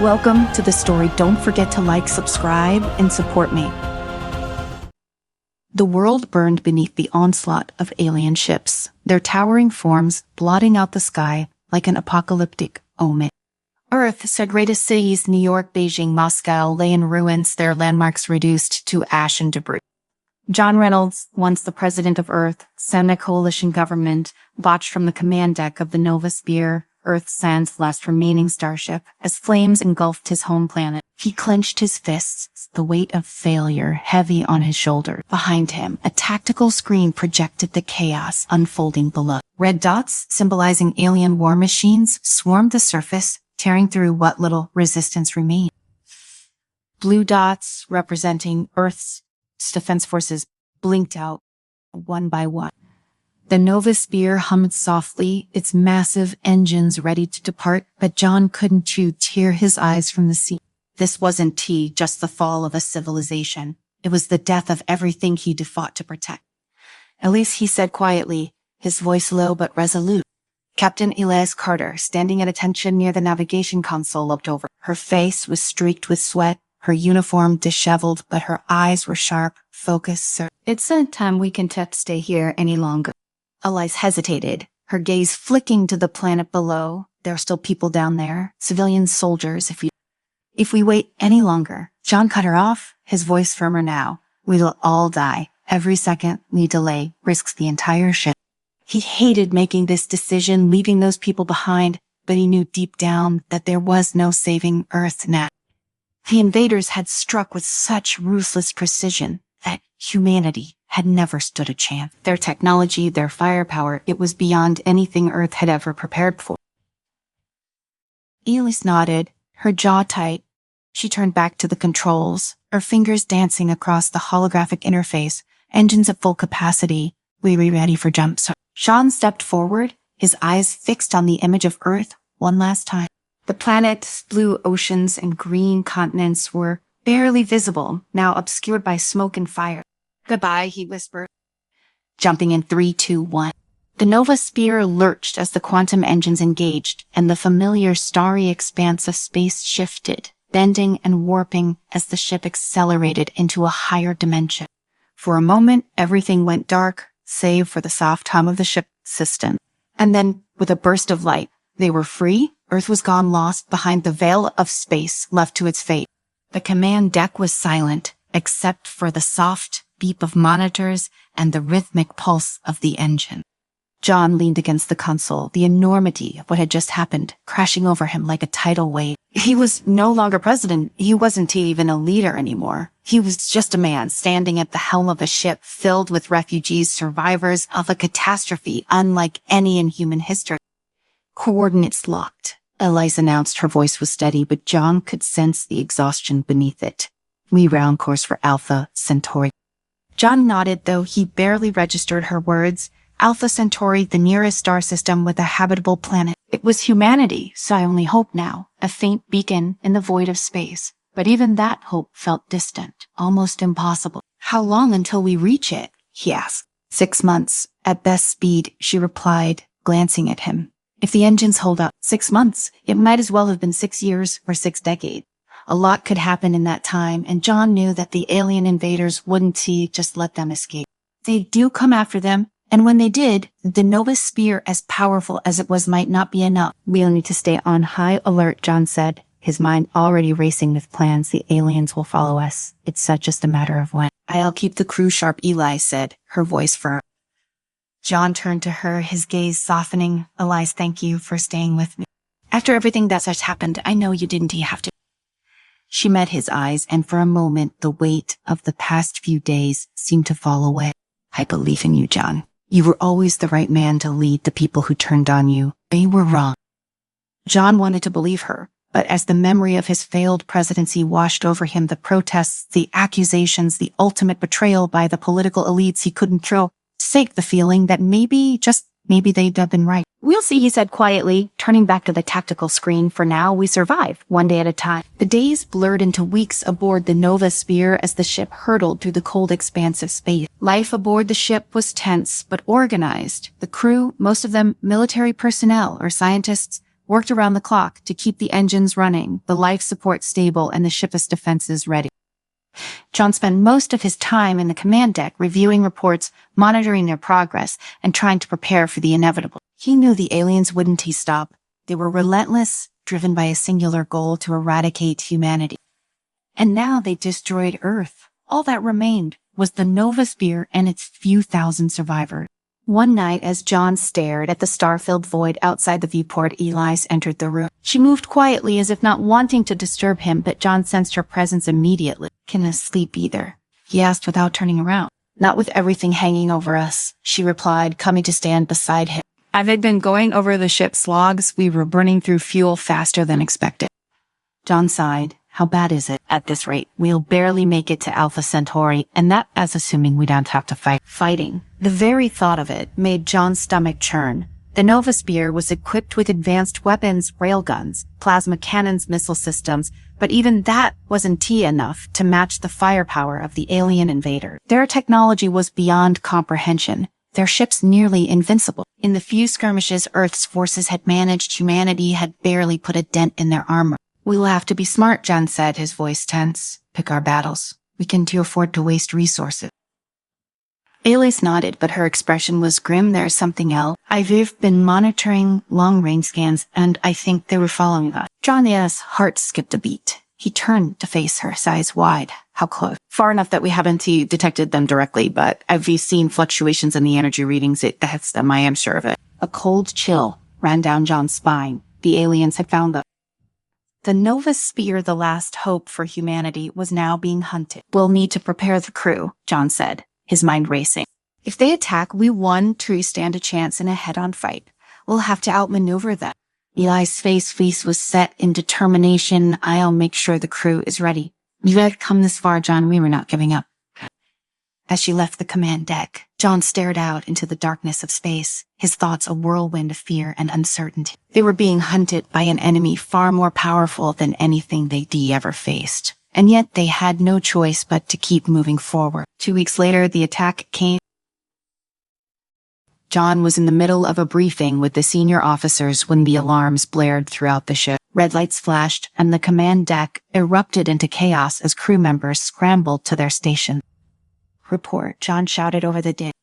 Welcome to the story. Don't forget to like, subscribe, and support me. The world burned beneath the onslaught of alien ships, their towering forms blotting out the sky like an apocalyptic omen. Earth's greatest cities, New York, Beijing, Moscow, lay in ruins, their landmarks reduced to ash and debris. John Reynolds, once the president of Earth, sent a coalition government, watched from the command deck of the Nova Spear, Earth-Sand's last remaining starship, as flames engulfed his home planet. He clenched his fists, the weight of failure heavy on his shoulder. Behind him, a tactical screen projected the chaos unfolding below. Red dots, symbolizing alien war machines, swarmed the surface, tearing through what little resistance remained. Blue dots, representing Earth's defense forces, blinked out one by one. The Nova Spear hummed softly, its massive engines ready to depart, but John couldn't tear his eyes from the sea. This wasn't just the fall of a civilization. It was the death of everything he'd fought to protect. At least he said quietly, his voice low but resolute. Captain Elias Carter, standing at attention near the navigation console, looked over. Her face was streaked with sweat, her uniform disheveled, but her eyes were sharp, focused. It's not time we can stay here any longer. Elias hesitated, her gaze flicking to the planet below. There are still people down there, civilian soldiers. If we wait any longer, John cut her off, his voice firmer now. We will all die. Every second we delay risks the entire ship. He hated making this decision, leaving those people behind, but he knew deep down that there was no saving Earth now. The invaders had struck with such ruthless precision that humanity had never stood a chance. Their technology, their firepower, it was beyond anything Earth had ever prepared for. Elise nodded, her jaw tight. She turned back to the controls, her fingers dancing across the holographic interface, engines at full capacity. We were ready for jumps. Sean stepped forward, his eyes fixed on the image of Earth one last time. The planet's blue oceans and green continents were barely visible, now obscured by smoke and fire. Goodbye, he whispered. Jumping in 3, 2, 1. The Nova Spear lurched as the quantum engines engaged, and the familiar starry expanse of space shifted, bending and warping as the ship accelerated into a higher dimension. For a moment, everything went dark, save for the soft hum of the ship system. And then, with a burst of light, they were free. Earth was gone, lost behind the veil of space, left to its fate. The command deck was silent, except for the soft beep of monitors and the rhythmic pulse of the engine. John leaned against the console, the enormity of what had just happened crashing over him like a tidal wave. He was no longer president. He wasn't even a leader anymore. He was just a man standing at the helm of a ship filled with refugees, survivors of a catastrophe unlike any in human history. Coordinates locked, Eliza announced. Her voice was steady, but John could sense the exhaustion beneath it. We round course for Alpha Centauri. John nodded, though he barely registered her words. Alpha Centauri, the nearest star system with a habitable planet. It was humanity, so I only hope now, a faint beacon in the void of space. But even that hope felt distant, almost impossible. How long until we reach it? He asked. 6 months, at best speed, she replied, glancing at him. If the engines hold up 6 months, it might as well have been 6 years or 6 decades. A lot could happen in that time, and John knew that the alien invaders wouldn't just let them escape. They do come after them, and when they did, the Nova Spear, as powerful as it was, might not be enough. We'll need to stay on high alert, John said, his mind already racing with plans. The aliens will follow us. It's just a matter of when. I'll keep the crew sharp, Eli said, her voice firm. John turned to her, his gaze softening. Elias, thank you for staying with me. After everything that has happened, I know you didn't have to. She met his eyes, and for a moment, the weight of the past few days seemed to fall away. I believe in you, John. You were always the right man to lead the people who turned on you. They were wrong. John wanted to believe her, but as the memory of his failed presidency washed over him, the protests, the accusations, the ultimate betrayal by the political elites, he couldn't shake the feeling that maybe they'd have been right. We'll see, he said quietly, turning back to the tactical screen. For now, we survive, one day at a time. The days blurred into weeks aboard the Nova Spear as the ship hurtled through the cold expanse of space. Life aboard the ship was tense, but organized. The crew, most of them military personnel or scientists, worked around the clock to keep the engines running, the life support stable, and the ship's defenses ready. John spent most of his time in the command deck reviewing reports, monitoring their progress, and trying to prepare for the inevitable. He knew the aliens wouldn't stop. They were relentless, driven by a singular goal to eradicate humanity. And now they destroyed Earth. All that remained was the Nova Sphere and its few thousand survivors. One night, as John stared at the star-filled void outside the viewport, Elise entered the room. She moved quietly as if not wanting to disturb him, but John sensed her presence immediately. "Can I sleep either?" he asked without turning around. "Not with everything hanging over us," she replied, coming to stand beside him. "I've been going over the ship's logs. We were burning through fuel faster than expected." John sighed. "How bad is it? At this rate, we'll barely make it to Alpha Centauri, and that as assuming we don't have to fight." Fighting. The very thought of it made John's stomach churn. The Nova Sphere was equipped with advanced weapons, railguns, plasma cannons, missile systems, but even that wasn't enough to match the firepower of the alien invader. Their technology was beyond comprehension. Their ships nearly invincible. In the few skirmishes Earth's forces had managed, humanity had barely put a dent in their armor. "We'll have to be smart," John said, his voice tense. "Pick our battles. We can't afford to waste resources." Elise nodded, but her expression was grim. "There's something else. I've been monitoring long-range scans, and I think they were following us." John's heart skipped a beat. He turned to face her, his eyes wide. "How close?" "Far enough that we haven't detected them directly, but I've seen fluctuations in the energy readings. That's them, I am sure of it." A cold chill ran down John's spine. The aliens had found them. The Nova Sphere, the last hope for humanity, was now being hunted. "We'll need to prepare the crew," John said, his mind racing. "If they attack, we stand a chance in a head-on fight. We'll have to outmaneuver them." Eli's face was set in determination. "I'll make sure the crew is ready." "You've come this far, John. We were not giving up." As she left the command deck, John stared out into the darkness of space, his thoughts a whirlwind of fear and uncertainty. They were being hunted by an enemy far more powerful than anything they'd ever faced. And yet they had no choice but to keep moving forward. 2 weeks later, the attack came. John was in the middle of a briefing with the senior officers when the alarms blared throughout the ship. Red lights flashed, and the command deck erupted into chaos as crew members scrambled to their station. "Report," John shouted over the din.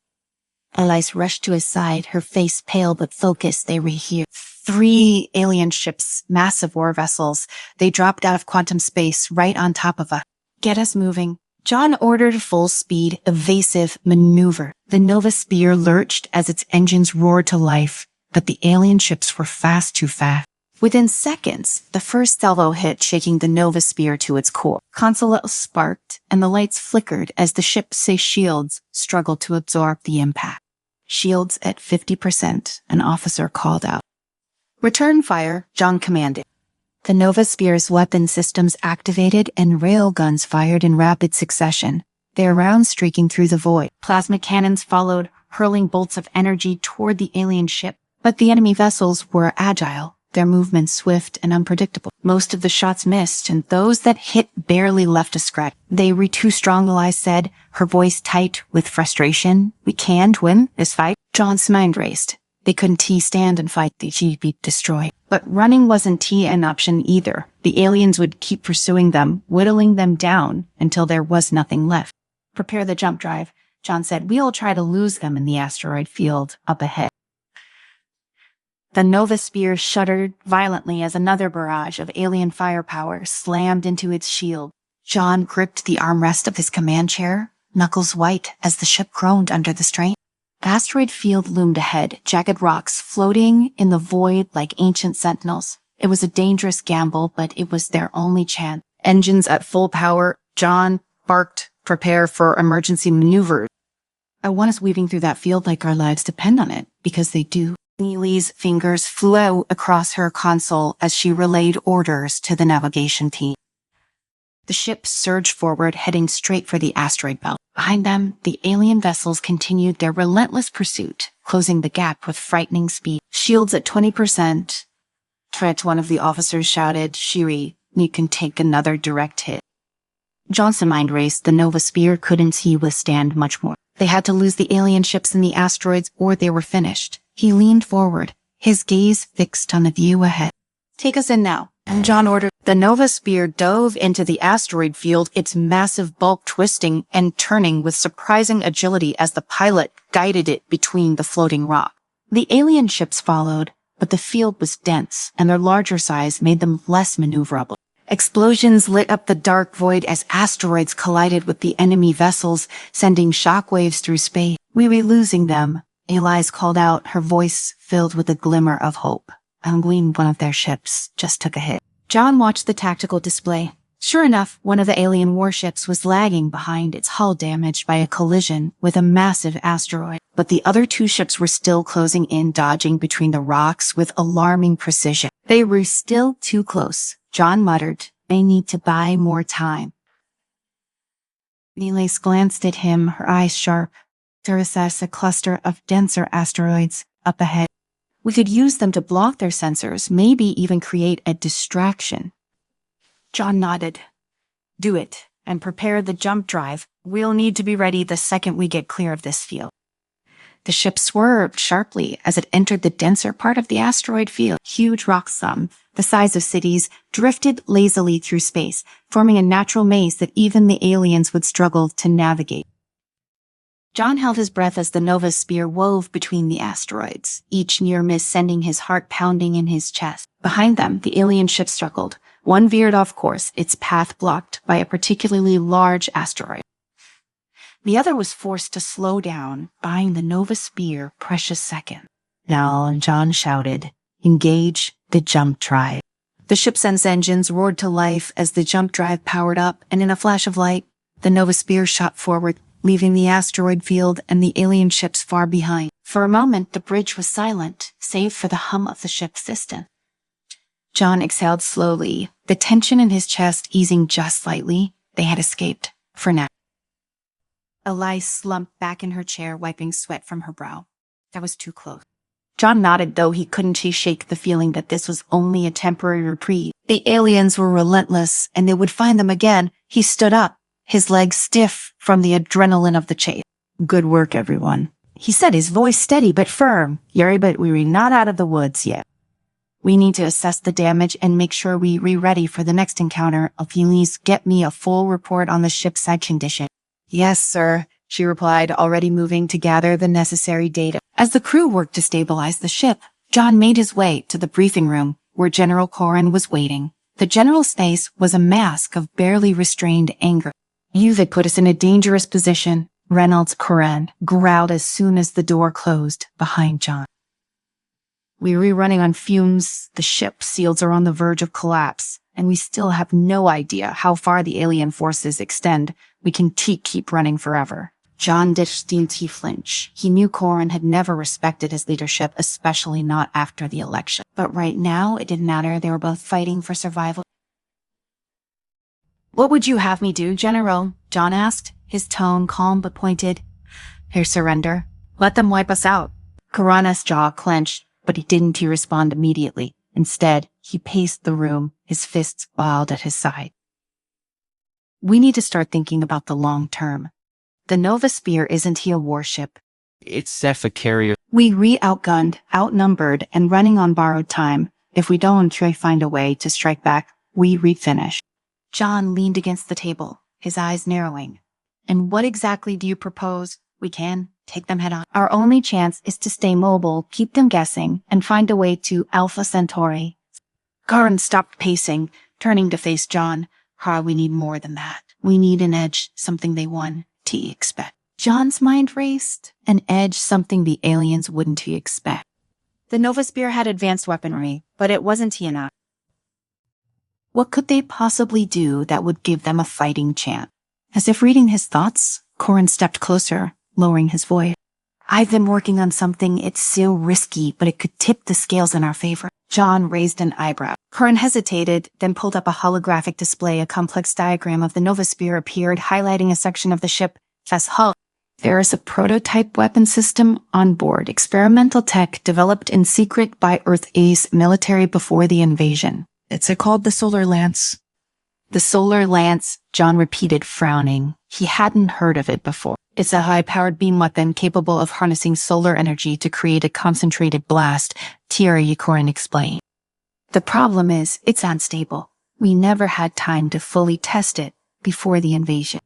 Elise rushed to his side, her face pale but focused. They were here. 3 alien ships, massive war vessels. They dropped out of quantum space right on top of us. "Get us moving." John ordered full-speed, evasive maneuver. The Nova Sphere lurched as its engines roared to life, but the alien ships were too fast. Within seconds, the first salvo hit, shaking the Nova Sphere to its core. Console sparked, and the lights flickered as the ship's shields struggled to absorb the impact. "Shields at 50%, an officer called out. "Return fire," John commanded. The Nova Sphere's weapon systems activated and railguns fired in rapid succession, their rounds streaking through the void. Plasma cannons followed, hurling bolts of energy toward the alien ship. But the enemy vessels were agile, their movements swift and unpredictable. Most of the shots missed, and those that hit barely left a scratch. "They were too strong," Elise said, her voice tight with frustration. "We can't win this fight." John's mind raced. They couldn't stand and fight. They'd be destroyed. But running wasn't an option either. The aliens would keep pursuing them, whittling them down until there was nothing left. "Prepare the jump drive," John said. "We'll try to lose them in the asteroid field up ahead." The Nova Sphere shuddered violently as another barrage of alien firepower slammed into its shield. John gripped the armrest of his command chair, knuckles white as the ship groaned under the strain. The asteroid field loomed ahead, jagged rocks floating in the void like ancient sentinels. It was a dangerous gamble, but it was their only chance. Engines at full power, John barked, "Prepare for emergency maneuver." "I want us weaving through that field like our lives depend on it, because they do." Neely's fingers flew out across her console as she relayed orders to the navigation team. The ship surged forward, heading straight for the asteroid belt. Behind them, the alien vessels continued their relentless pursuit, closing the gap with frightening speed. "Shields at 20%. Tret," one of the officers shouted. "Shiri, you can take another direct hit." John's mind raced. The Nova Sphere couldn't withstand much more. They had to lose the alien ships and the asteroids, or they were finished. He leaned forward, his gaze fixed on the view ahead. Take us in now. And John ordered. The Nova Sphere dove into the asteroid field, its massive bulk twisting and turning with surprising agility as the pilot guided it between the floating rock. The alien ships followed, but the field was dense, and their larger size made them less maneuverable. Explosions lit up the dark void as asteroids collided with the enemy vessels, sending shockwaves through space. We were losing them, Elise called out, her voice filled with a glimmer of hope. I'm gleaning one of their ships just took a hit. John watched the tactical display. Sure enough, one of the alien warships was lagging behind, its hull damaged by a collision with a massive asteroid. But the other two ships were still closing in, dodging between the rocks with alarming precision. They were still too close. John muttered, "They need to buy more time." Elise glanced at him, her eyes sharp. There was a cluster of denser asteroids up ahead. We could use them to block their sensors, maybe even create a distraction. John nodded. Do it, and prepare the jump drive. We'll need to be ready the second we get clear of this field. The ship swerved sharply as it entered the denser part of the asteroid field. Huge rocks, the size of cities, drifted lazily through space, forming a natural maze that even the aliens would struggle to navigate. John held his breath as the Nova Sphere wove between the asteroids, each near miss sending his heart pounding in his chest. Behind them, the alien ship struggled. One veered off course, its path blocked by a particularly large asteroid. The other was forced to slow down, buying the Nova Sphere precious seconds. Now, John shouted, "Engage the jump drive." The ship's engines roared to life as the jump drive powered up, and in a flash of light, the Nova Sphere shot forward, leaving the asteroid field and the alien ships far behind. For a moment, the bridge was silent, save for the hum of the ship's piston. John exhaled slowly, the tension in his chest easing just slightly. They had escaped, for now. Elise slumped back in her chair, wiping sweat from her brow. That was too close. John nodded, though he couldn't shake the feeling that this was only a temporary reprieve. The aliens were relentless, and they would find them again. He stood up, his legs stiff from the adrenaline of the chase. "Good work, everyone," he said, his voice steady but firm. "Yuri, but we're not out of the woods yet. We need to assess the damage and make sure we're ready for the next encounter. Please get me a full report on the ship's side condition." "Yes, sir," she replied, already moving to gather the necessary data. As the crew worked to stabilize the ship, John made his way to the briefing room where General Corrin was waiting. The general's face was a mask of barely restrained anger. "You've put us in a dangerous position," Reynolds Corrin growled as soon as the door closed behind John. "We're running on fumes, the ship seals are on the verge of collapse, and we still have no idea how far the alien forces extend. We can keep running forever." John didn't flinch. He knew Corrin had never respected his leadership, especially not after the election. But right now, it didn't matter. They were both fighting for survival. "What would you have me do, General?" John asked, his tone calm but pointed. "Here, surrender. Let them wipe us out." Corrin's jaw clenched, but he didn't respond immediately. Instead, he paced the room, his fists balled at his side. "We need to start thinking about the long term. The Nova Sphere isn't a warship. It's a carrier. We outgunned, outnumbered, and running on borrowed time. If we don't try find a way to strike back, we refinish." John leaned against the table, his eyes narrowing. "And what exactly do you propose? We can take them head on. Our only chance is to stay mobile, keep them guessing, and find a way to Alpha Centauri." Corrin stopped pacing, turning to face John. "We need more than that. We need an edge, something they won to expect." John's mind raced. An edge, something the aliens wouldn't expect. The Nova Sphere had advanced weaponry, but it wasn't enough. What could they possibly do that would give them a fighting chance? As if reading his thoughts, Corrin stepped closer, lowering his voice. "I've been working on something. It's so risky, but it could tip the scales in our favor." John raised an eyebrow. Corrin hesitated, then pulled up a holographic display. A complex diagram of the Nova Sphere appeared, highlighting a section of the ship's hull. "There is a prototype weapon system on board, experimental tech developed in secret by Earth's military before the invasion. It's called the Solar Lance." "The Solar Lance," John repeated, frowning. He hadn't heard of it before. "It's a high-powered beam weapon capable of harnessing solar energy to create a concentrated blast," Corrin explained. The problem is, it's unstable. We never had time to fully test it before the invasion.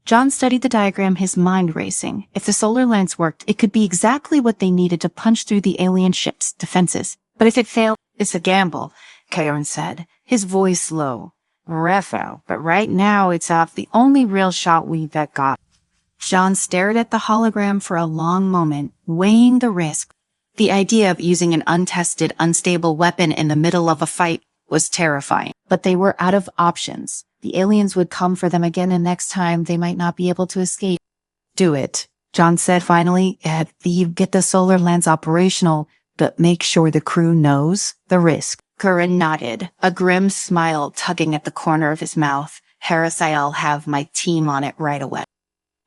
John studied the diagram, his mind racing. If the solar lens worked, it could be exactly what they needed to punch through the alien ship's defenses. But if it failed, it's a gamble, Karen said, his voice low. Raphael, but right now it's off, the only real shot we've got. John stared at the hologram for a long moment, weighing the risk. The idea of using an untested, unstable weapon in the middle of a fight was terrifying. But they were out of options. The aliens would come for them again, and next time they might not be able to escape. Do it, John said finally. You get the solar lens operational, but make sure the crew knows the risk. Curran nodded, a grim smile tugging at the corner of his mouth. Harris, I'll have my team on it right away.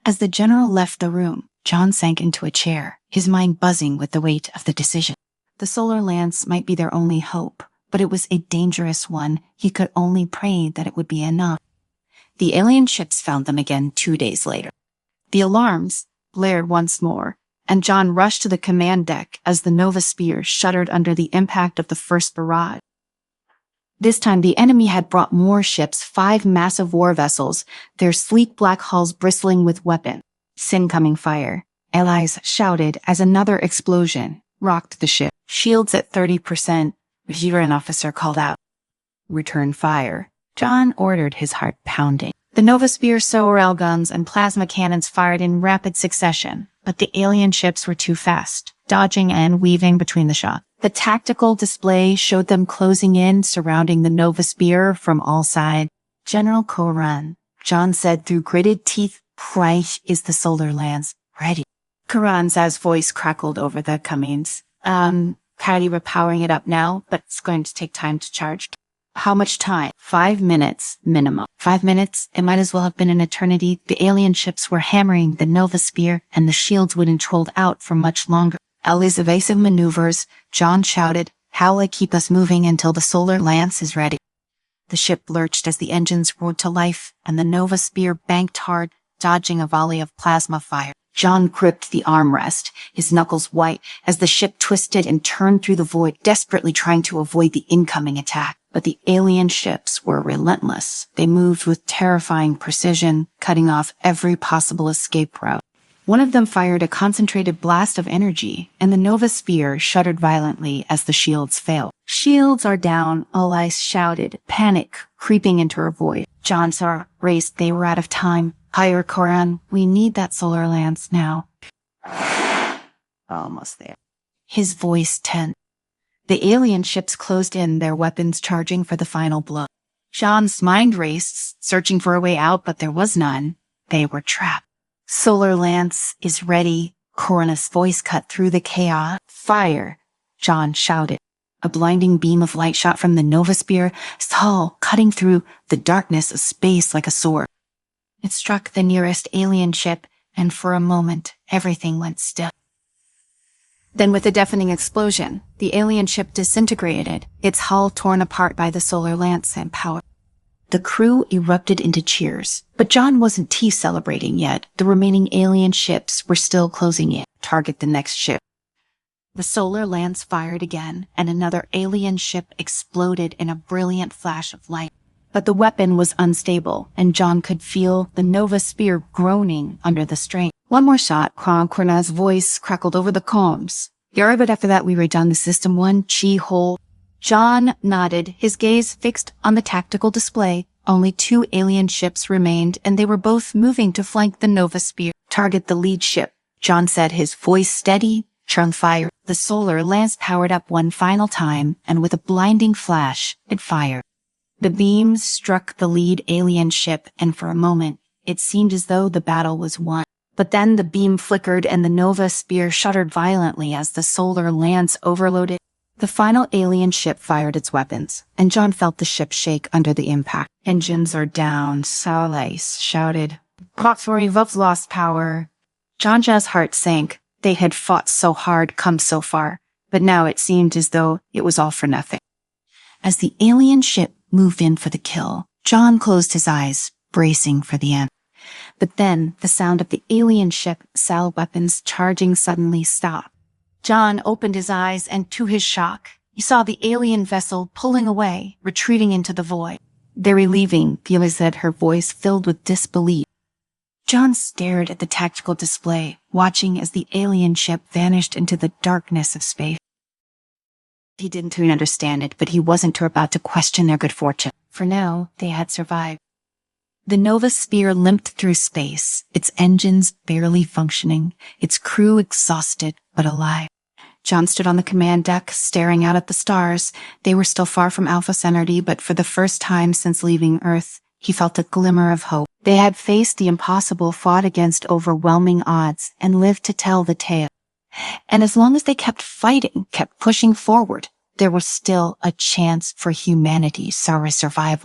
As the general left the room, John sank into a chair, his mind buzzing with the weight of the decision. The solar lance might be their only hope, but it was a dangerous one. He could only pray that it would be enough. The alien ships found them again 2 days later. The alarms blared once more, and John rushed to the command deck as the Nova Spear shuddered under the impact of the first barrage. This time the enemy had brought more ships, 5 massive war vessels, their sleek black hulls bristling with weapons. Incoming fire, allies shouted as another explosion rocked the ship. Shields at 30%, an officer called out. Return fire. John ordered, his heart pounding. The Nova Spear rail guns and plasma cannons fired in rapid succession, but the alien ships were too fast, dodging and weaving between the shots. The tactical display showed them closing in, surrounding the Nova Spear from all sides. General Koran, John said through gritted teeth, "Price is the solar lance ready?" Karan's voice crackled over the Cummings. Patty, we're powering it up now, but it's going to take time to charge. How much time? 5 minutes minimum. 5 minutes? It might as well have been an eternity. The alien ships were hammering the Nova Spear, and the shields wouldn't hold out for much longer. Ellie's evasive maneuvers, John shouted, "How will I keep us moving until the solar lance is ready?" The ship lurched as the engines roared to life, and the Nova Spear banked hard, dodging a volley of plasma fire. John gripped the armrest, his knuckles white, as the ship twisted and turned through the void, desperately trying to avoid the incoming attack. But the alien ships were relentless. They moved with terrifying precision, cutting off every possible escape route. One of them fired a concentrated blast of energy, and the Nova Spear shuddered violently as the shields failed. "Shields are down," Allies shouted, panic creeping into her voice. John saw raced. They were out of time. "Higher, Koran. We need that solar lance now." Almost there. His voice tense. The alien ships closed in, their weapons charging for the final blow. John's mind raced, searching for a way out, but there was none. They were trapped. "Solar lance is ready." Koran's voice cut through the chaos. "Fire!" John shouted. A blinding beam of light shot from the Nova Spear, hull cutting through the darkness of space like a sword. It struck the nearest alien ship, and for a moment, everything went still. Then with a deafening explosion, the alien ship disintegrated, its hull torn apart by the solar lance and power. The crew erupted into cheers, but John wasn't celebrating yet. The remaining alien ships were still closing in. Target the next ship. The solar lance fired again, and another alien ship exploded in a brilliant flash of light. But the weapon was unstable, and John could feel the Nova Spear groaning under the strain. "One more shot," Koran's voice crackled over the comms. "Yeah, but after that we redone the system 1 chi hole." John nodded, his gaze fixed on the tactical display. Only 2 alien ships remained, and they were both moving to flank the Nova Spear. "Target the lead ship," John said, his voice steady. Churn fire. The solar lance powered up one final time, and with a blinding flash, it fired. The beams struck the lead alien ship, and for a moment, it seemed as though the battle was won. But then the beam flickered and the Nova Spear shuddered violently as the solar lance overloaded. The final alien ship fired its weapons, and John felt the ship shake under the impact. "Engines are down," Salais shouted. "We've lost power." John's heart sank. They had fought so hard, come so far, but now it seemed as though it was all for nothing. As the alien ship moved in for the kill, John closed his eyes, bracing for the end. But then the sound of the alien ship SAL weapons charging suddenly stopped. John opened his eyes, and to his shock, He saw the alien vessel pulling away, retreating into the void. "They're leaving," Vila said, her voice filled with disbelief. John stared at the tactical display, watching as the alien ship vanished into the darkness of space. He didn't really understand it, but he wasn't about to question their good fortune. For now, they had survived. The Nova Sphere limped through space, its engines barely functioning, its crew exhausted but alive. John stood on the command deck, staring out at the stars. They were still far from Alpha Centauri, but for the first time since leaving Earth, he felt a glimmer of hope. They had faced the impossible, fought against overwhelming odds, and lived to tell the tale. And as long as they kept fighting, kept pushing forward, there was still a chance for humanity's survival.